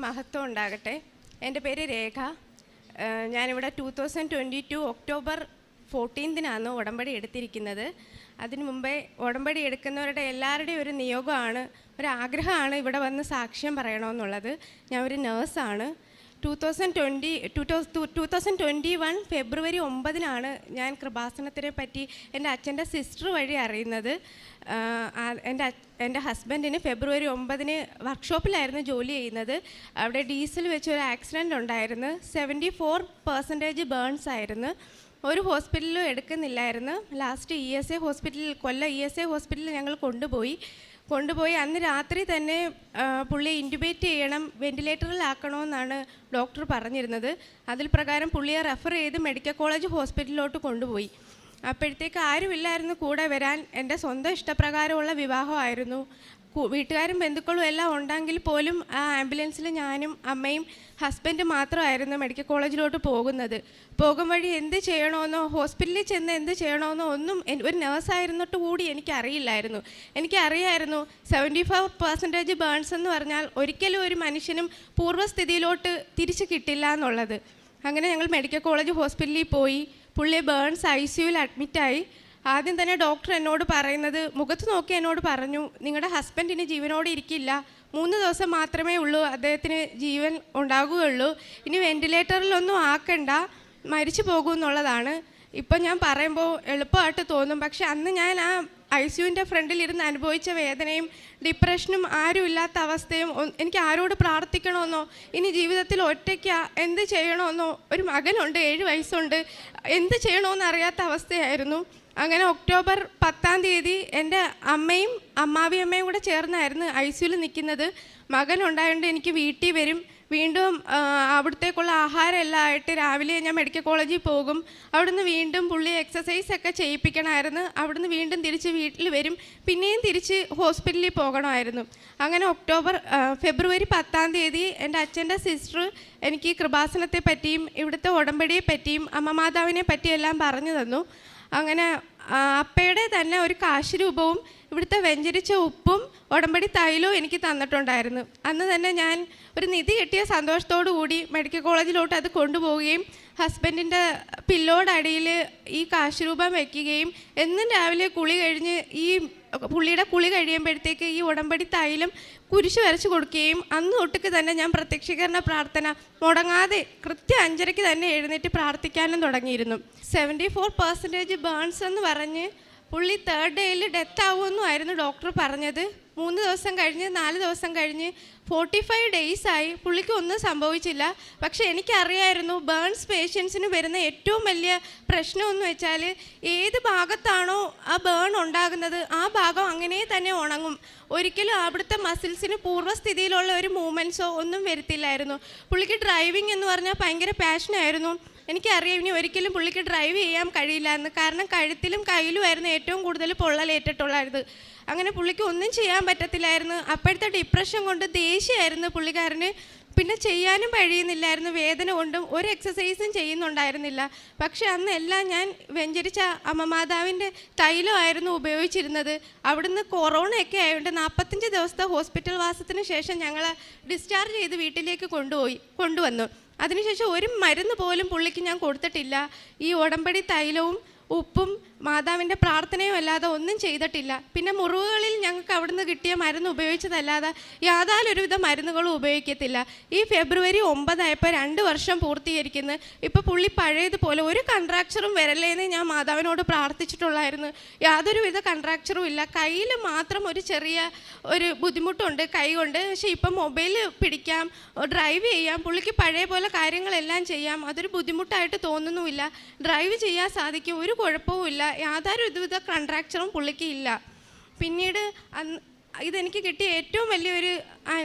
മഹത്വം ഉണ്ടാകട്ടെ. എൻ്റെ പേര് രേഖ. ഞാനിവിടെ 2022 ഒക്ടോബർ 14 ഉടമ്പടി എടുത്തിരിക്കുന്നത്. അതിനു മുമ്പേ ഉടമ്പടി എടുക്കുന്നവരുടെ എല്ലാവരുടെയും ഒരു നിയോഗമാണ്, ഒരു ആഗ്രഹമാണ് ഇവിടെ വന്ന് സാക്ഷ്യം പറയണമെന്നുള്ളത്. ഞാൻ ഒരു നേഴ്സാണ്. 2021 ഫെബ്രുവരി 9 ഞാൻ കൃപാസനത്തിനെ പറ്റി എൻ്റെ അച്ഛൻ്റെ സിസ്റ്റർ വഴി അറിയുന്നത്. എൻ്റെ ഹസ്ബൻഡിന് ഫെബ്രുവരി 9 വർക്ക്ഷോപ്പിലായിരുന്നു ജോലി ചെയ്യുന്നത്. അവിടെ ഡീസൽ വെച്ചൊരു ആക്സിഡൻ്റ് ഉണ്ടായിരുന്നു. 74% ബേൺസ് ആയിരുന്നു. ഒരു ഹോസ്പിറ്റലിലും എടുക്കുന്നില്ലായിരുന്നു. ലാസ്റ്റ് ESA ഹോസ്പിറ്റലിൽ, കൊല്ലം ESA ഹോസ്പിറ്റലിൽ ഞങ്ങൾ കൊണ്ടുപോയി അന്ന് രാത്രി തന്നെ പുള്ളിയെ ഇൻറ്റുബേറ്റ് ചെയ്യണം, വെൻറ്റിലേറ്ററിലാക്കണമെന്നാണ് ഡോക്ടർ പറഞ്ഞിരുന്നത്. അതിൽ പ്രകാരം പുള്ളിയെ റെഫർ ചെയ്ത് മെഡിക്കൽ കോളേജ് ഹോസ്പിറ്റലിലോട്ട് കൊണ്ടുപോയി. അപ്പോഴത്തേക്ക് ആരുമില്ലായിരുന്നു കൂടെ വരാൻ. എൻ്റെ സ്വന്തം ഇഷ്ടപ്രകാരമുള്ള വിവാഹമായിരുന്നു. വീട്ടുകാരും ബന്ധുക്കളും എല്ലാം ഉണ്ടെങ്കിൽ പോലും ആ ആംബുലൻസിൽ ഞാനും അമ്മയും ഹസ്ബൻഡ് മാത്രമായിരുന്നു മെഡിക്കൽ കോളേജിലോട്ട് പോകുന്നത്. പോകും വഴി എന്ത് ചെയ്യണമെന്നോ ഹോസ്പിറ്റലിൽ ചെന്ന് എന്ത് ചെയ്യണമെന്നോ ഒന്നും ഒരു നേഴ്സായിരുന്നിട്ട് കൂടി എനിക്കറിയില്ലായിരുന്നു. എനിക്കറിയായിരുന്നു 74% ബേൺസ് എന്ന് പറഞ്ഞാൽ ഒരിക്കലും ഒരു മനുഷ്യനും പൂർവ്വസ്ഥിതിയിലോട്ട് തിരിച്ച് കിട്ടില്ല എന്നുള്ളത്. അങ്ങനെ ഞങ്ങൾ മെഡിക്കൽ കോളേജ് ഹോസ്പിറ്റലിൽ പോയി. പുള്ളി ബേൺസ് ICUവിൽ അഡ്മിറ്റായി. ആദ്യം തന്നെ ഡോക്ടർ എന്നോട് പറയുന്നത്, മുഖത്ത് നോക്കി എന്നോട് പറഞ്ഞു, നിങ്ങളുടെ ഹസ്ബൻഡിന് ജീവനോടെ ഇരിക്കില്ല, 3 ദിവസം മാത്രമേ ഉള്ളൂ അദ്ദേഹത്തിന് ജീവൻ ഉണ്ടാകുകയുള്ളൂ, ഇനി വെൻറ്റിലേറ്ററിലൊന്നും ആക്കണ്ട, മരിച്ചു പോകുമെന്നുള്ളതാണ്. ഇപ്പം ഞാൻ പറയുമ്പോൾ എളുപ്പമായിട്ട് തോന്നും, പക്ഷെ അന്ന് ഞാൻ ആ ICUവിൻ്റെ ഫ്രണ്ടിലിരുന്ന് അനുഭവിച്ച വേദനയും ഡിപ്രഷനും ആരുമില്ലാത്ത അവസ്ഥയും, എനിക്ക് ആരോട് പ്രാർത്ഥിക്കണമെന്നോ ഇനി ജീവിതത്തിൽ ഒറ്റയ്ക്ക് എന്ത് ചെയ്യണമെന്നോ, ഒരു മകനുണ്ട് 7 വയസ്സുണ്ട്, എന്ത് ചെയ്യണമെന്ന് അറിയാത്ത അവസ്ഥയായിരുന്നു. അങ്ങനെ ഒക്ടോബർ 10 എൻ്റെ അമ്മയും അമ്മാവിയമ്മയും കൂടെ ചേർന്നായിരുന്നു ICUവിൽ നിൽക്കുന്നത്. മകനുണ്ടായതുകൊണ്ട് എനിക്ക് വീട്ടിൽ വരും, വീണ്ടും അവിടത്തേക്കുള്ള ആഹാരം എല്ലാം ആയിട്ട് രാവിലെ ഞാൻ മെഡിക്കൽ കോളേജിൽ പോകും. അവിടുന്ന് വീണ്ടും പുള്ളി എക്സസൈസൊക്കെ ചെയ്യിപ്പിക്കണമായിരുന്നു. അവിടുന്ന് വീണ്ടും തിരിച്ച് വീട്ടിൽ വരും, പിന്നെയും തിരിച്ച് ഹോസ്പിറ്റലിൽ പോകണമായിരുന്നു. അങ്ങനെ ഫെബ്രുവരി 10 എൻ്റെ അച്ഛൻ്റെ സിസ്റ്റർ എനിക്ക് കൃപാസനത്തെ പറ്റിയും ഇവിടുത്തെ ഉടമ്പടിയെ പറ്റിയും അമ്മ മാതാവിനെ പറ്റിയെല്ലാം പറഞ്ഞു തന്നു. അങ്ങനെ അപ്പയുടെ തന്നെ ഒരു കാശ് രൂപവും ഇവിടുത്തെ വെഞ്ചരിച്ച ഉപ്പും ഉടമ്പടി തൈലവും എനിക്ക് തന്നിട്ടുണ്ടായിരുന്നു. അന്ന് തന്നെ ഞാൻ ഒരു നിധി കിട്ടിയ സന്തോഷത്തോടു കൂടി മെഡിക്കൽ കോളേജിലോട്ട് അത് കൊണ്ടുപോവുകയും ഹസ്ബൻഡിൻ്റെ പില്ലോടടിയിൽ ഈ കാശ് രൂപം വയ്ക്കുകയും എന്നും രാവിലെ കുളി കഴിഞ്ഞ് ഈ പുള്ളിയുടെ കുളി കഴിയുമ്പോഴത്തേക്ക് ഈ ഉടമ്പടി തൈലം കുരിശ് വരച്ച് കൊടുക്കുകയും അന്ന് തൊട്ടേക്ക് തന്നെ ഞാൻ പ്രത്യക്ഷീകരണ പ്രാർത്ഥന മുടങ്ങാതെ കൃത്യം 5:30 തന്നെ എഴുന്നേറ്റ് പ്രാർത്ഥിക്കാനും തുടങ്ങിയിരുന്നു. 74% ബേൺസ് എന്ന് പറഞ്ഞ് പുള്ളി 3rd ഡേയിൽ ഡെത്ത് ആവുമെന്നുമായിരുന്നു ഡോക്ടർ പറഞ്ഞത്. 3 ദിവസം കഴിഞ്ഞ് 4 ദിവസം കഴിഞ്ഞ് 45 ഡേയ്സായി, പുള്ളിക്ക് ഒന്നും സംഭവിച്ചില്ല. പക്ഷേ എനിക്കറിയായിരുന്നു ബേൺസ് പേഷ്യൻസിന് വരുന്ന ഏറ്റവും വലിയ പ്രശ്നമെന്ന് വെച്ചാൽ ഏത് ഭാഗത്താണോ ആ ബേൺ ഉണ്ടാകുന്നത് ആ ഭാഗം അങ്ങനെ തന്നെ ഉണങ്ങും. ഒരിക്കലും അവിടുത്തെ മസിൽസിന് പൂർവ്വസ്ഥിതിയിലുള്ള ഒരു മൂവ്മെൻറ്റ്സോ ഒന്നും വരത്തില്ലായിരുന്നു. പുള്ളിക്ക് ഡ്രൈവിംഗ് എന്ന് പറഞ്ഞാൽ ഭയങ്കര പാഷനായിരുന്നു. എനിക്കറിയാം ഇനി ഒരിക്കലും പുള്ളിക്ക് ഡ്രൈവ് ചെയ്യാൻ കഴിയില്ല എന്ന്. കാരണം കഴുത്തിലും കയ്യിലുമായിരുന്നു ഏറ്റവും കൂടുതൽ പൊള്ളലേറ്റിട്ടുള്ളത്. അങ്ങനെ പുള്ളിക്ക് ഒന്നും ചെയ്യാൻ പറ്റത്തില്ലായിരുന്നു. അപ്പോഴത്തെ ഡിപ്രഷൻ കൊണ്ട് ദേഷ്യമായിരുന്നു പുള്ളിക്കാരന്. പിന്നെ ചെയ്യാനും കഴിയുന്നില്ലായിരുന്നു, വേദന കൊണ്ടും ഒരു എക്സസൈസും ചെയ്യുന്നുണ്ടായിരുന്നില്ല. പക്ഷെ അന്ന് എല്ലാം ഞാൻ വെഞ്ചരിച്ച അമ്മമാതാവിൻ്റെ തൈലമായിരുന്നു ഉപയോഗിച്ചിരുന്നത്. അവിടുന്ന് കൊറോണയൊക്കെ ആയതുകൊണ്ട് 45 ദിവസത്തെ ഹോസ്പിറ്റൽ വാസത്തിന് ശേഷം ഞങ്ങളെ ഡിസ്ചാർജ് ചെയ്ത് വീട്ടിലേക്ക് കൊണ്ടുവന്നു. അതിനുശേഷം ഒരു മരുന്ന് പോലും പുള്ളിക്ക് ഞാൻ കൊടുത്തിട്ടില്ല. ഈ ഉടമ്പടി തൈലവും ഉപ്പും മാതാവിൻ്റെ പ്രാർത്ഥനയും അല്ലാതെ ഒന്നും ചെയ്തിട്ടില്ല. പിന്നെ മുറിവുകളിൽ ഞങ്ങൾക്ക് അവിടുന്ന് കിട്ടിയ മരുന്ന് ഉപയോഗിച്ചതല്ലാതെ യാതൊരുവിധ മരുന്നുകളും ഉപയോഗിക്കത്തില്ല. ഈ ഫെബ്രുവരി 9 ആയപ്പോൾ 2 വർഷം പൂർത്തീകരിക്കുന്നു. ഇപ്പോൾ പുള്ളി പഴയതുപോലെ ഒരു കൺട്രാക്ചറും വരല്ലേന്ന് ഞാൻ മാതാവിനോട് പ്രാർത്ഥിച്ചിട്ടുള്ളായിരുന്നു. യാതൊരുവിധ കൺട്രാക്ചറും ഇല്ല. കയ്യിൽ മാത്രം ഒരു ചെറിയ ഒരു ബുദ്ധിമുട്ടുണ്ട് കൈ കൊണ്ട്. പക്ഷേ ഇപ്പം മൊബൈൽ പിടിക്കാം, ഡ്രൈവ് ചെയ്യാം, പുള്ളിക്ക് പഴയ പോലെ കാര്യങ്ങളെല്ലാം ചെയ്യാം. അതൊരു ബുദ്ധിമുട്ടായിട്ട് തോന്നുന്നുമില്ല. ഡ്രൈവ് ചെയ്യാൻ സാധിക്കും, ഒരു കുഴപ്പവുമില്ല. യാതൊരുവിധ കൺട്രാക്ചറും പുള്ളിക്ക് ഇല്ല. പിന്നീട് ഇതെനിക്ക് കിട്ടിയ ഏറ്റവും വലിയൊരു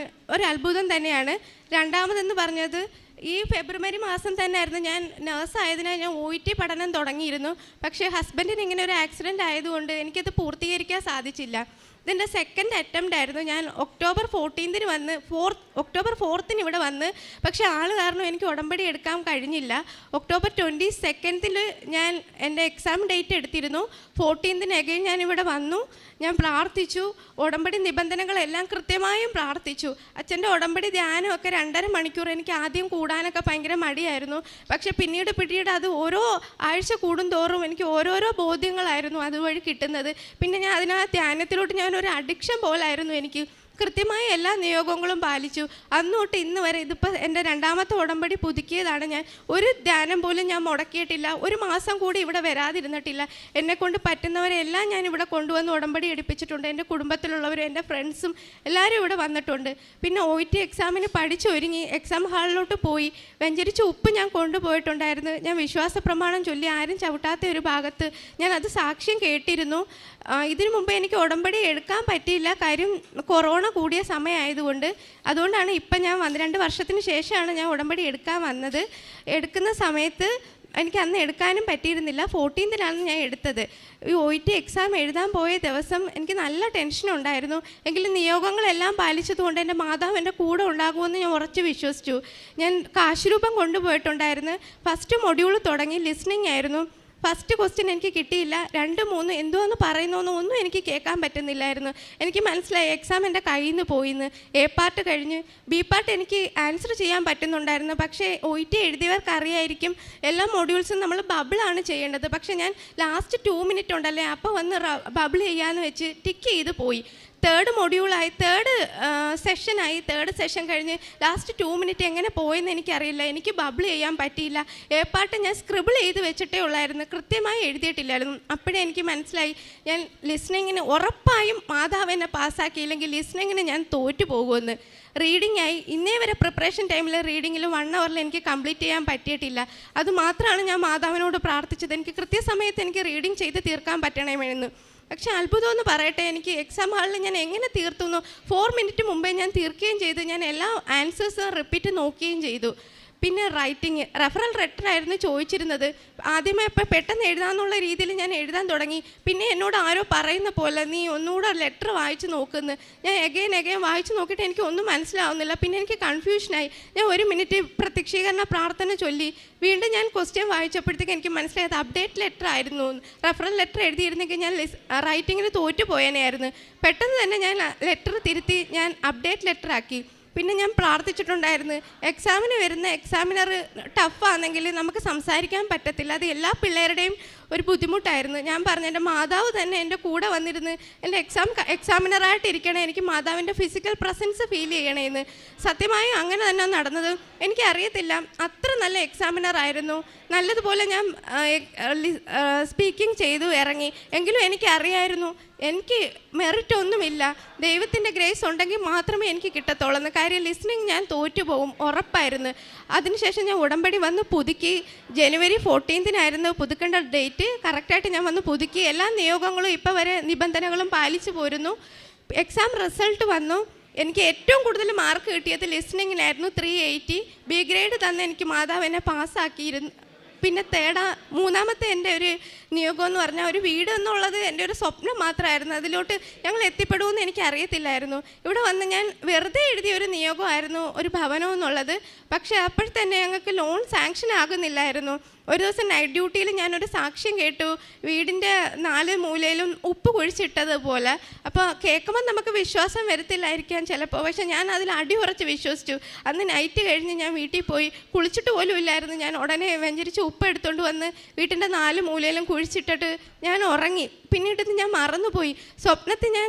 അത്ഭുതം തന്നെയാണ്. രണ്ടാമതെന്ന് പറഞ്ഞത് ഈ ഫെബ്രുവരി മാസം തന്നെയായിരുന്നു ഞാൻ നേഴ്സായതിനാൽ ഞാൻ OET പഠനം തുടങ്ങിയിരുന്നു. പക്ഷേ ഹസ്ബൻഡിന് ഇങ്ങനെ ഒരു ആക്സിഡൻ്റ് ആയതുകൊണ്ട് എനിക്കത് പൂർത്തീകരിക്കാൻ സാധിച്ചില്ല. ഇതിൻ്റെ 2nd അറ്റംപ്റ്റ് ആയിരുന്നു. ഞാൻ ഒക്ടോബർ 4 ഇവിടെ വന്ന്, പക്ഷേ ആൾ കാരണം എനിക്ക് ഉടമ്പടി എടുക്കാൻ കഴിഞ്ഞില്ല. ഒക്ടോബർ 22 ഞാൻ എൻ്റെ എക്സാം ഡേറ്റ് എടുത്തിരുന്നു. 14 അഗൈൻ ഞാൻ ഇവിടെ വന്നു. ഞാൻ പ്രാർത്ഥിച്ചു. ഉടമ്പടി നിബന്ധനകളെല്ലാം കൃത്യമായും പ്രാർത്ഥിച്ചു. അച്ഛൻ്റെ ഉടമ്പടി ധ്യാനമൊക്കെ 2.5 മണിക്കൂർ എനിക്ക് ആദ്യം കൂടാനൊക്കെ ഭയങ്കര മടിയായിരുന്നു. പക്ഷേ പിന്നീട് അത് ഓരോ ആഴ്ച കൂടുന്തോറും എനിക്ക് ഓരോരോ ബോധ്യങ്ങളായിരുന്നു അതുവഴി കിട്ടുന്നത്. പിന്നെ ഞാൻ ധ്യാനത്തിലോട്ട് ഞാനൊരു അഡിക്ഷൻ പോലായിരുന്നു. എനിക്ക് കൃത്യമായ എല്ലാ നിയോഗങ്ങളും പാലിച്ചു. അന്ന് തൊട്ട് ഇന്ന് വരെ ഇതിപ്പോൾ എൻ്റെ 2ാമത്തെ ഉടമ്പടി പുതുക്കിയതാണ്. ഞാൻ ഒരു ധ്യാനം പോലും ഞാൻ മുടക്കിയിട്ടില്ല. ഒരു മാസം കൂടി ഇവിടെ വരാതിരുന്നിട്ടില്ല. എന്നെക്കൊണ്ട് പറ്റുന്നവരെല്ലാം ഞാൻ ഇവിടെ കൊണ്ടുവന്ന് ഉടമ്പടി എടുപ്പിച്ചിട്ടുണ്ട്. എൻ്റെ കുടുംബത്തിലുള്ളവരും എൻ്റെ ഫ്രണ്ട്സും എല്ലാവരും ഇവിടെ വന്നിട്ടുണ്ട്. പിന്നെ OET എക്സാമിന് പഠിച്ചൊരുങ്ങി എക്സാം ഹാളിലോട്ട് പോയി. വെഞ്ചരിച്ച ഉപ്പ് ഞാൻ കൊണ്ടുപോയിട്ടുണ്ടായിരുന്നു. ഞാൻ വിശ്വാസ പ്രമാണം ചൊല്ലി ആരും ചവിട്ടാത്ത ഒരു ഭാഗത്ത് ഞാൻ അത് സാക്ഷ്യം കേട്ടിരുന്നു. ഇതിനു മുമ്പ് എനിക്ക് ഉടമ്പടി എടുക്കാൻ പറ്റിയില്ല. കാര്യം കൊറോണ കൂടിയ സമയമായതുകൊണ്ട്. അതുകൊണ്ടാണ് ഇപ്പം ഞാൻ 2 വർഷത്തിന് ശേഷമാണ് ഞാൻ ഉടമ്പടി എടുക്കാൻ വന്നത്. എടുക്കുന്ന സമയത്ത് എനിക്ക് അന്ന് എടുക്കാനും പറ്റിയിരുന്നില്ല. 14th ഞാൻ എടുത്തത്. ഈ OET എക്സാം എഴുതാൻ പോയ ദിവസം എനിക്ക് നല്ല ടെൻഷനുണ്ടായിരുന്നു. എങ്കിലും നിയോഗങ്ങളെല്ലാം പാലിച്ചതുകൊണ്ട് എൻ്റെ മാതാവ് എൻ്റെ കൂടെ ഉണ്ടാകുമെന്ന് ഞാൻ ഉറച്ച് വിശ്വസിച്ചു. ഞാൻ കാശുരൂപം കൊണ്ടുപോയിട്ടുണ്ടായിരുന്നു. ഫസ്റ്റ് മൊഡ്യൂൾ തുടങ്ങി ലിസ്ണിംഗ് ആയിരുന്നു. ഫസ്റ്റ് ക്വസ്റ്റ്യൻ എനിക്ക് കിട്ടിയില്ല. 2, 3 എന്തോന്ന് പറയുന്നോന്ന് ഒന്നും എനിക്ക് കേൾക്കാൻ പറ്റുന്നില്ലായിരുന്നു. എനിക്ക് മനസ്സിലായി എക്സാം എൻ്റെ കയ്യിൽ നിന്ന് പോയിന്ന്. A പാർട്ട് കഴിഞ്ഞ് B പാർട്ട് എനിക്ക് ആൻസർ ചെയ്യാൻ പറ്റുന്നുണ്ടായിരുന്നു. പക്ഷേ OET എഴുതിയവർക്ക് അറിയായിരിക്കും എല്ലാ മൊഡ്യൂൾസും നമ്മൾ ബബിളാണ് ചെയ്യേണ്ടത്. പക്ഷേ ഞാൻ ലാസ്റ്റ് 2 മിനിറ്റ് ഉണ്ടല്ലേ അപ്പോൾ വന്ന് ബബിൾ ചെയ്യാമെന്ന് വെച്ച് ടിക്ക് ചെയ്ത് പോയി. 3rd മൊഡ്യൂളായി 3rd സെഷൻ കഴിഞ്ഞ് ലാസ്റ്റ് 2 മിനിറ്റ് എങ്ങനെ പോയെന്ന് എനിക്കറിയില്ല. എനിക്ക് ബബിൾ ചെയ്യാൻ പറ്റിയില്ല. A പാർട്ട് ഞാൻ സ്ക്രിബിൾ ചെയ്ത് വെച്ചിട്ടേ ഉള്ളായിരുന്നു, കൃത്യമായി എഴുതിയിട്ടില്ലായിരുന്നു. അപ്പോഴേ എനിക്ക് മനസ്സിലായി ഞാൻ ലിസ്ണിങ്ങിന് ഉറപ്പായും മാതാവ് എന്നെ പാസ്സാക്കിയില്ലെങ്കിൽ ലിസ്ണിങ്ങിന് ഞാൻ തോറ്റു പോകുമെന്ന്. റീഡിംഗ് ആയി ഇന്നേ വരെ പ്രിപ്പറേഷൻ ടൈമിൽ റീഡിങ്ങിൽ 1 hourൽ എനിക്ക് കംപ്ലീറ്റ് ചെയ്യാൻ പറ്റിയിട്ടില്ല. അതുമാത്രമാണ് ഞാൻ മാതാവിനോട് പ്രാർത്ഥിച്ചത്. എനിക്ക് കൃത്യസമയത്ത് എനിക്ക് റീഡിങ് ചെയ്ത് തീർക്കാൻ പറ്റണമെന്ന്. പക്ഷെ അത്ഭുതമെന്ന് പറയട്ടെ, എനിക്ക് എക്സാം ഹാളിൽ ഞാൻ എങ്ങനെ തീർത്തു 4 മിനിറ്റ് മുമ്പേ ഞാൻ തീർക്കുകയും ചെയ്തു. ഞാൻ എല്ലാ ആൻസേഴ്സും റിപ്പീറ്റ് നോക്കുകയും ചെയ്തു. പിന്നെ റൈറ്റിംഗ് റെഫറൽ ലെറ്റർ ആയിരുന്നു ചോദിച്ചിരുന്നത്. ആദ്യമേ ഇപ്പോൾ പെട്ടെന്ന് എഴുതാമെന്നുള്ള രീതിയിൽ ഞാൻ എഴുതാൻ തുടങ്ങി. പിന്നെ എന്നോട് ആരോ പറയുന്ന പോലെ നീ ഒന്നുകൂടെ ലെറ്റർ വായിച്ച് നോക്കുന്നു. ഞാൻ എഗെയിൻ വായിച്ച് നോക്കിയിട്ട് എനിക്ക് ഒന്നും മനസ്സിലാവുന്നില്ല. പിന്നെ എനിക്ക് കൺഫ്യൂഷനായി. ഞാൻ 1 മിനിറ്റ് പ്രത്യക്ഷീകരണ പ്രാർത്ഥന ചൊല്ലി വീണ്ടും ഞാൻ ക്വസ്റ്റ്യൻ വായിച്ചപ്പോഴത്തേക്ക് എനിക്ക് മനസ്സിലായത് അപ്ഡേറ്റ് ലെറ്റർ ആയിരുന്നു. റെഫറൽ ലെറ്റർ എഴുതിയിരുന്നെങ്കിൽ ഞാൻ റൈറ്റിങ്ങിന് തോറ്റുപോയനെയായിരുന്നു. പെട്ടെന്ന് തന്നെ ഞാൻ ലെറ്റർ തിരുത്തി ഞാൻ അപ്ഡേറ്റ് ലെറ്റർ ആക്കി. പിന്നെ ഞാൻ പ്രാർത്ഥിച്ചിട്ടുണ്ടായിരുന്നു, എക്സാമിന് വരുന്ന എക്സാമിനർ ടഫാണെങ്കിൽ നമുക്ക് സംസാരിക്കാൻ പറ്റത്തില്ല. അത് എല്ലാ പിള്ളേരുടെയും ഒരു ബുദ്ധിമുട്ടായിരുന്നു. ഞാൻ പറഞ്ഞു എൻ്റെ മാതാവ് തന്നെ എൻ്റെ കൂടെ വന്നിരുന്ന് എൻ്റെ എക്സാമിനറായിട്ടിരിക്കണേ, എനിക്ക് മാതാവിൻ്റെ ഫിസിക്കൽ പ്രസൻസ് ഫീൽ ചെയ്യണേന്ന്. സത്യമായും അങ്ങനെ തന്നെ നടന്നത്. എനിക്കറിയത്തില്ല, അത്ര നല്ല എക്സാമിനറായിരുന്നു. നല്ലതുപോലെ ഞാൻ സ്പീക്കിംഗ് ചെയ്തു ഇറങ്ങി. എങ്കിലും എനിക്കറിയായിരുന്നു എനിക്ക് മെറിറ്റ് ഒന്നുമില്ല, ദൈവത്തിൻ്റെ ഗ്രേസ് ഉണ്ടെങ്കിൽ മാത്രമേ എനിക്ക് കിട്ടത്തുള്ളൂ. കാര്യം ലിസ്ണിങ് ഞാൻ തോറ്റുപോകും ഉറപ്പായിരുന്നു. അതിനുശേഷം ഞാൻ ഉടമ്പടി വന്ന് പുതുക്കി. ജനുവരി 14 പുതുക്കേണ്ട ഡേറ്റ്. കറക്റ്റായിട്ട് ഞാൻ വന്ന് പുതുക്കി. എല്ലാ നിയോഗങ്ങളും ഇപ്പോൾ വരെ നിബന്ധനകളും പാലിച്ചു പോരുന്നു. എക്സാം റിസൾട്ട് വന്നു. എനിക്ക് ഏറ്റവും കൂടുതൽ മാർക്ക് കിട്ടിയത് ലിസ്ണിങ്ങിനായിരുന്നു, 380. B ഗ്രേഡ് തന്നെ എനിക്ക് മാതാവ് എന്നെ പാസ്സാക്കിയിരുന്നു. പിന്നെ മൂന്നാമത്തെ എൻ്റെ ഒരു നിയോഗം എന്ന് പറഞ്ഞാൽ ഒരു വീട് എന്നുള്ളത് എൻ്റെ ഒരു സ്വപ്നം മാത്രമായിരുന്നു. അതിലോട്ട് ഞങ്ങൾ എത്തിപ്പെടുമെന്ന് എനിക്ക് അറിയത്തില്ലായിരുന്നു. ഇവിടെ വന്ന് ഞാൻ വെറുതെ എഴുതിയ ഒരു നിയോഗമായിരുന്നു ഒരു ഭവനം എന്നുള്ളത്. പക്ഷേ അപ്പോഴത്തന്നെ ഞങ്ങൾക്ക് ലോൺ സാങ്ഷൻ ആകുന്നില്ലായിരുന്നു. ഒരു ദിവസം നൈറ്റ് ഡ്യൂട്ടിയിൽ ഞാനൊരു സാക്ഷ്യം കേട്ടു, വീടിൻ്റെ 4 മൂലയിലും ഉപ്പ് കുഴിച്ചിട്ടതുപോലെ. അപ്പോൾ കേൾക്കുമ്പോൾ നമുക്ക് വിശ്വാസം വരത്തില്ലായിരിക്കാം ചിലപ്പോൾ, പക്ഷേ ഞാൻ അതിൽ അടിയുറച്ച് വിശ്വസിച്ചു. അന്ന് നൈറ്റ് കഴിഞ്ഞ് ഞാൻ വീട്ടിൽ പോയി, കുളിച്ചിട്ട് പോലും ഇല്ലായിരുന്നു. ഞാൻ ഉടനെ വെഞ്ചരിച്ച് ഉപ്പ് എടുത്തുകൊണ്ട് വന്ന് വീട്ടിൻ്റെ 4 മൂലയിലും കുഴിച്ചിട്ടിട്ട് ഞാൻ ഉറങ്ങി. പിന്നീട് ഞാൻ മറന്നുപോയി. സ്വപ്നത്തിൽ ഞാൻ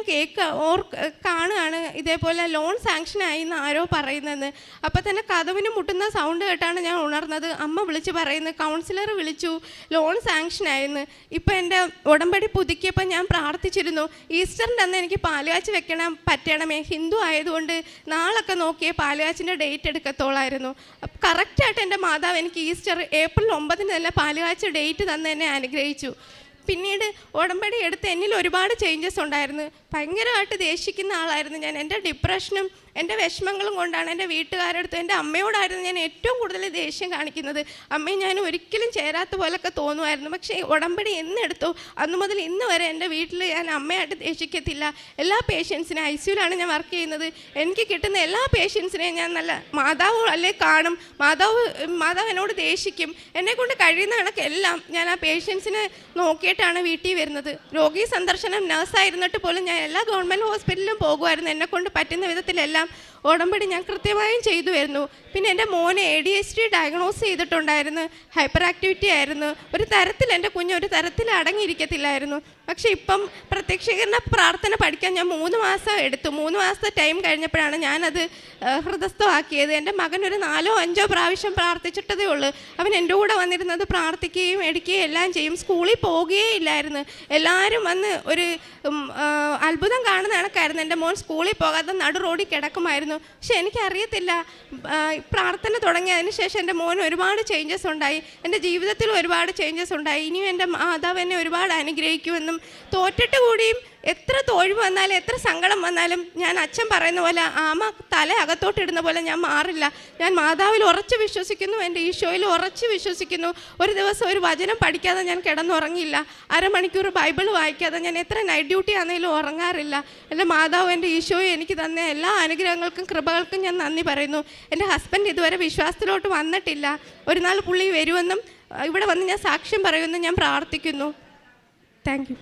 കാണുകയാണ് ഇതേപോലെ ലോൺ സാങ്ഷനായി എന്ന് ആരോ പറയുന്നതെന്ന്. അപ്പോൾ തന്നെ കതവിന് മുട്ടുന്ന സൗണ്ട് കേട്ടാണ് ഞാൻ ഉണർന്നത്. അമ്മ വിളിച്ച് പറയുന്നത്, കൗൺസിലർ വിളിച്ചു, ലോൺ സാങ്ഷനായെന്ന്. ഇപ്പോൾ എൻ്റെ ഉടമ്പടി പുതുക്കിയപ്പോൾ ഞാൻ പ്രാർത്ഥിച്ചിരുന്നു, ഈസ്റ്ററിൻ്റെ അന്ന് എനിക്ക് പാലുകാച്ച് വെക്കണം പറ്റണമേ. ഹിന്ദു ആയതുകൊണ്ട് നാളൊക്കെ നോക്കിയേ പാലുകാച്ചിൻ്റെ ഡേറ്റ് എടുക്കത്തോളായിരുന്നു. കറക്റ്റായിട്ട് എൻ്റെ മാതാവ് എനിക്ക് ഈസ്റ്റർ ഏപ്രിൽ 9 തന്നെ പാലുകാച്ച് ഡേറ്റ് തന്ന് എന്നെ അനുഗ്രഹിച്ചു. പിന്നീട് ഉടമ്പടി എടുത്ത് എന്നിൽ ഒരുപാട് ചേഞ്ചസ് ഉണ്ടായിരുന്നു. ഭയങ്കരമായിട്ട് ദേഷിക്കുന്ന ആളായിരുന്നു ഞാൻ. എൻ്റെ ഡിപ്രഷനും എൻ്റെ വിഷമങ്ങളും കൊണ്ടാണ് എൻ്റെ വീട്ടുകാരടുത്ത് എൻ്റെ അമ്മയോടായിരുന്നു ഞാൻ ഏറ്റവും കൂടുതൽ ദേഷ്യം കാണിക്കുന്നത്. അമ്മയും ഞാൻ ഒരിക്കലും ചേരാത്ത പോലൊക്കെ തോന്നുമായിരുന്നു. പക്ഷേ ഉടമ്പടി എന്നെടുത്തോ അന്ന് മുതൽ ഇന്ന് വരെ എൻ്റെ വീട്ടിൽ ഞാൻ അമ്മയായിട്ട് ദേഷിക്കത്തില്ല. എല്ലാ പേഷ്യൻസിനും ICUലാണ് ഞാൻ വർക്ക് ചെയ്യുന്നത്. എനിക്ക് കിട്ടുന്ന എല്ലാ പേഷ്യൻസിനെയും ഞാൻ നല്ല മാതാവ് അല്ലേ കാണും. മാതാവ് എന്നോട് ദേഷിക്കും. എന്നെക്കൊണ്ട് കഴിയുന്ന കണക്ക് എല്ലാം ഞാൻ ആ പേഷ്യൻസിനെ നോക്കിയിട്ടാണ് വീട്ടിൽ വരുന്നത്. രോഗി സന്ദർശനം നഴ്സായിരുന്നിട്ട് പോലും ഞാൻ എല്ലാ ഗവൺമെൻറ് ഹോസ്പിറ്റലിലും പോകുമായിരുന്നു. എന്നെക്കൊണ്ട് പറ്റുന്ന വിധത്തിലെല്ലാം ഉടമ്പടി ഞാൻ കൃത്യമായും ചെയ്തു വരുന്നു. പിന്നെ എൻ്റെ മോനെ ADHD ഡയഗ്നോസ് ചെയ്തിട്ടുണ്ടായിരുന്നു. ഹൈപ്പർ ആക്ടിവിറ്റി ആയിരുന്നു. ഒരു തരത്തിൽ എൻ്റെ കുഞ്ഞ് ഒരു തരത്തിൽ അടങ്ങിയിരിക്കത്തില്ലായിരുന്നു. പക്ഷേ ഇപ്പം പ്രത്യക്ഷീകരണ പ്രാർത്ഥന പഠിക്കാൻ ഞാൻ 3 മാസം എടുത്തു. 3 മാസത്തെ ടൈം കഴിഞ്ഞപ്പോഴാണ് ഞാനത് ഹൃദയസ്ഥമാക്കിയത്. എൻ്റെ മകൻ ഒരു 4 or 5 പ്രാവശ്യം പ്രാർത്ഥിച്ചിട്ടതേ ഉള്ളൂ. അവൻ എൻ്റെ കൂടെ വന്നിരുന്നത് പ്രാർത്ഥിക്കുകയും എടുക്കുകയും എല്ലാം ചെയ്യും. സ്കൂളിൽ പോവുകയേ ഇല്ലായിരുന്നു. എല്ലാവരും വന്ന് ഒരു അത്ഭുതം കാണുന്ന കണക്കായിരുന്നു. എൻ്റെ മോൻ സ്കൂളിൽ പോകാതെ നടു റോഡിൽ കിടക്കുമായിരുന്നു. പക്ഷെ എനിക്കറിയത്തില്ല, പ്രാർത്ഥന തുടങ്ങിയതിന് ശേഷം എൻ്റെ മോന് ഒരുപാട് ചേഞ്ചസ് ഉണ്ടായി. എൻ്റെ ജീവിതത്തിൽ ഒരുപാട് ചേഞ്ചസ് ഉണ്ടായി. ഇനിയും എൻ്റെ മാതാവ് എന്നെ ഒരുപാട് അനുഗ്രഹിക്കുമെന്നും തോറ്റിട്ട് കൂടിയും എത്ര തോൽവി വന്നാലും എത്ര സങ്കടം വന്നാലും ഞാൻ അച്ഛൻ പറയുന്ന പോലെ ആമ തല അകത്തോട്ടിടുന്ന പോലെ ഞാൻ മാറില്ല. ഞാൻ മാതാവിൽ ഉറച്ച് വിശ്വസിക്കുന്നു, എൻ്റെ ഈശോയിൽ ഉറച്ച് വിശ്വസിക്കുന്നു. ഒരു ദിവസം ഒരു വചനം പഠിക്കാതെ ഞാൻ കിടന്നുറങ്ങിയില്ല. അരമണിക്കൂർ ബൈബിൾ വായിക്കാതെ ഞാൻ എത്ര നൈറ്റ് ഡ്യൂട്ടി ആണെങ്കിലും ഉറങ്ങാറില്ല. എൻ്റെ മാതാവ് എൻ്റെ ഈശോയും എനിക്ക് തന്ന എല്ലാ അനുഗ്രഹങ്ങൾക്കും കൃപകൾക്കും ഞാൻ നന്ദി പറയുന്നു. എൻ്റെ ഹസ്ബൻഡ് ഇതുവരെ വിശ്വാസത്തിലോട്ട് വന്നിട്ടില്ല. ഒരു നാൾ പുള്ളി വരുമെന്നും ഇവിടെ വന്ന് ഞാൻ സാക്ഷ്യം പറയുമെന്നും ഞാൻ പ്രാർത്ഥിക്കുന്നു. Thank you.